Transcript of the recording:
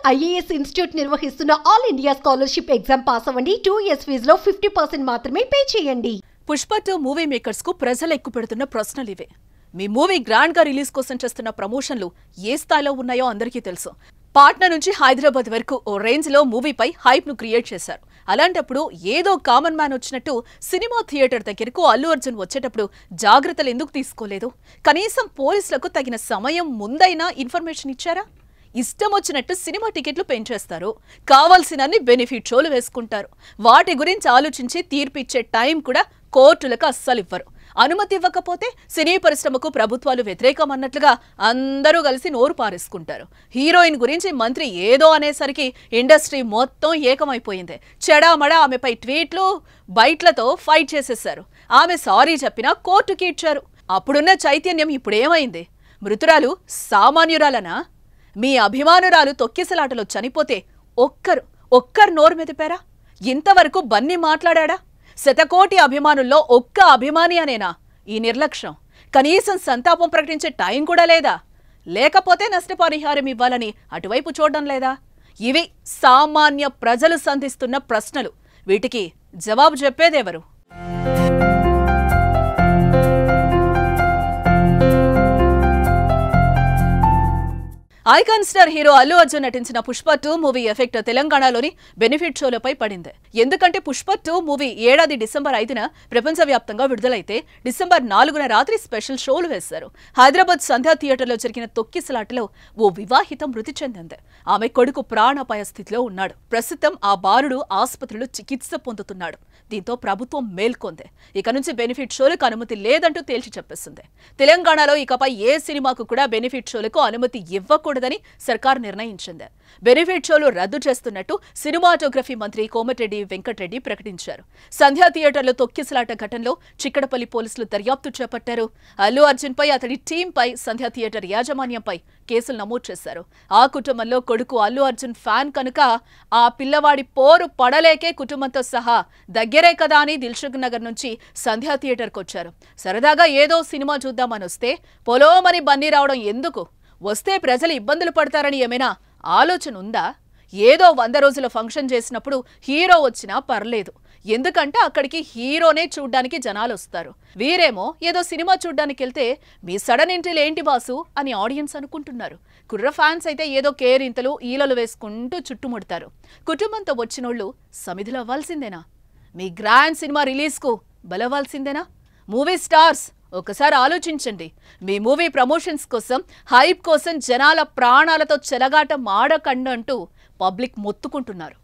IAS institute నిర్వహిస్తున్న all India scholarship exam pass అవ్వండి. 2 years ఫీజులో 50% మాత్రమే పే చేయండి. పుష్ప 2 మూవీ మేకర్స్ కు ప్రజలు ఎక్కుపెడుతున్న ప్రశ్నలు ఇవే. మీ మూవీ గ్రాండ్ గా రిలీజ్ కోసం చేస్తున్న ప్రమోషన్లు ఏ స్థాయిలో ఉన్నాయో అందరికీ తెలుసు. పాట్నా నుంచి హైదరాబాద్ వరకు ఓ రేంజ్ లో మూవీపై హైప్ ను క్రియేట్ చేశారు. అలాంటప్పుడు ఏదో కామన్ మ్యాన్ వచ్చినట్టు సినిమా థియేటర్ దగ్గరకు అల్లు అర్జున్ వచ్చేటప్పుడు జాగ్రత్తలు ఎందుకు తీసుకోలేదు? కనీసం పోలీసులకు తగిన సమయం ముందైనా ఇన్ఫర్మేషన్ ఇచ్చారా? ఇష్టం వచ్చినట్టు సినిమా టికెట్లు పెంచేస్తారు, కావాల్సినన్ని బెనిఫిట్ షోలు వేసుకుంటారు. వాటి గురించి ఆలోచించి తీర్పిచ్చే టైం కూడా కోర్టులకు అస్సలు ఇవ్వరు. అనుమతి ఇవ్వకపోతే సినీ పరిశ్రమకు ప్రభుత్వాలు వ్యతిరేకం అన్నట్లుగా అందరూ కలిసి నోరు పారేసుకుంటారు. హీరోయిన్ గురించి మంత్రి ఏదో అనేసరికి ఇండస్ట్రీ మొత్తం ఏకమైపోయింది. చెడామడా ఆమెపై ట్వీట్లు బైట్లతో ఫైట్ చేసేశారు. ఆమె సారీ చెప్పినా కోర్టుకి ఇచ్చారు. అప్పుడున్న చైతన్యం ఇప్పుడేమైంది? మృతురాలు సామాన్యురాలనా? మీ అభిమానురాలు తొక్కిసలాటలో చనిపోతే ఒక్కరు నోరు మెదిపారా? ఇంతవరకు బన్నీ మాట్లాడా? శతకోటి అభిమానుల్లో ఒక్క అభిమాని అనేనా ఈ నిర్లక్ష్యం? కనీసం సంతాపం ప్రకటించే టైం కూడా లేదా? లేకపోతే నష్టపరిహారం ఇవ్వాలని అటువైపు చూడడం లేదా? ఇవి సామాన్య ప్రజలు సంధిస్తున్న ప్రశ్నలు. వీటికి జవాబు చెప్పేదెవరు? Icon star hero Allu Arjun నటించిన పుష్ప 2 మూవీ ఎఫెక్ట్ తెలంగాణలోని బెనిఫిట్ షోలపై పడింది. ఎందుకంటే పుష్ప 2 మూవీ ఏడాది డిసెంబర్ 5న ప్రపంచవ్యాప్తంగా విడుదలైతే డిసెంబర్ 4న రాత్రి స్పెషల్ షోలు వేశారు. హైదరాబాద్ సంధ్యా థియేటర్లో జరిగిన తొక్కిసలాటలో ఓ వివాహిత మృతి చెందింది. ఆమె కొడుకు ప్రాణాపాయ స్థితిలో ఉన్నాడు. ప్రస్తుతం ఆ బాలుడు ఆసుపత్రిలో చికిత్స పొందుతున్నాడు. దీంతో ప్రభుత్వం మేల్కొంది. ఇక నుంచి బెనిఫిట్ షోలకు అనుమతి లేదంటూ తేల్చి చెప్పేసింది. తెలంగాణలో ఇకపై ఏ సినిమాకు కూడా బెనిఫిట్ షోలకు అనుమతి ఇవ్వకూడదని సర్కార్ నిర్ణయించింది. బెనిఫిట్ షోలు రద్దు చేస్తున్నట్టు సినిమాటోగ్రఫీ మంత్రి కోమటిరెడ్డి వెంకటరెడ్డి ప్రకటించారు. సంధ్యా థియేటర్లో తొక్కిసలాట ఘటనలో చిక్కడపల్లి పోలీసులు దర్యాప్తు చేపట్టారు. అల్లు అర్జున్ పై, అతడి టీంపై, సంధ్యా థియేటర్ యాజమాన్యంపై కేసులు నమోదు చేశారు. ఆ కుటుంబంలో కొడుకు అల్లు అర్జున్ ఫ్యాన్ కనుక ఆ పిల్లవాడి పోరు పడలేకే కుటుంబంతో సహా దగ్గరే కదా అని దిల్సుఖ్ నగర్ నుంచి సంధ్యా థియేటర్కి వచ్చారు. సరదాగా ఏదో సినిమా చూద్దామని వస్తే పొలోమని బన్నీ రావడం ఎందుకు? వస్తే ప్రజలు ఇబ్బందులు పడతారని ఏమైనా ఆలోచన ఉందా? ఏదో 100 రోజుల ఫంక్షన్ చేసినప్పుడు హీరో వచ్చినా పర్లేదు, ఎందుకంటే అక్కడికి హీరోనే చూడ్డానికి జనాలు వస్తారు. వీరేమో ఏదో సినిమా చూడ్డానికి వెళ్తే మీ సడన్ ఎంట్రీలు ఏంటి బాసు అని ఆడియన్స్ అనుకుంటున్నారు. కుర్ర ఫ్యాన్స్ అయితే ఏదో కేరింతలు ఈలలు వేసుకుంటూ చుట్టుముడతారు. కుటుంబంతో వచ్చినోళ్ళు సమిధులు అవ్వాల్సిందేనా? మీ గ్రాండ్ సినిమా రిలీజ్కు బలవ్వాల్సిందేనా? మూవీ స్టార్స్ ఒకసారి ఆలోచించండి. మీ మూవీ ప్రమోషన్స్ కోసం, హైప్ కోసం జనాల ప్రాణాలతో చెలగాట మాడకండి అంటూ పబ్లిక్ మొత్తుకుంటున్నారు.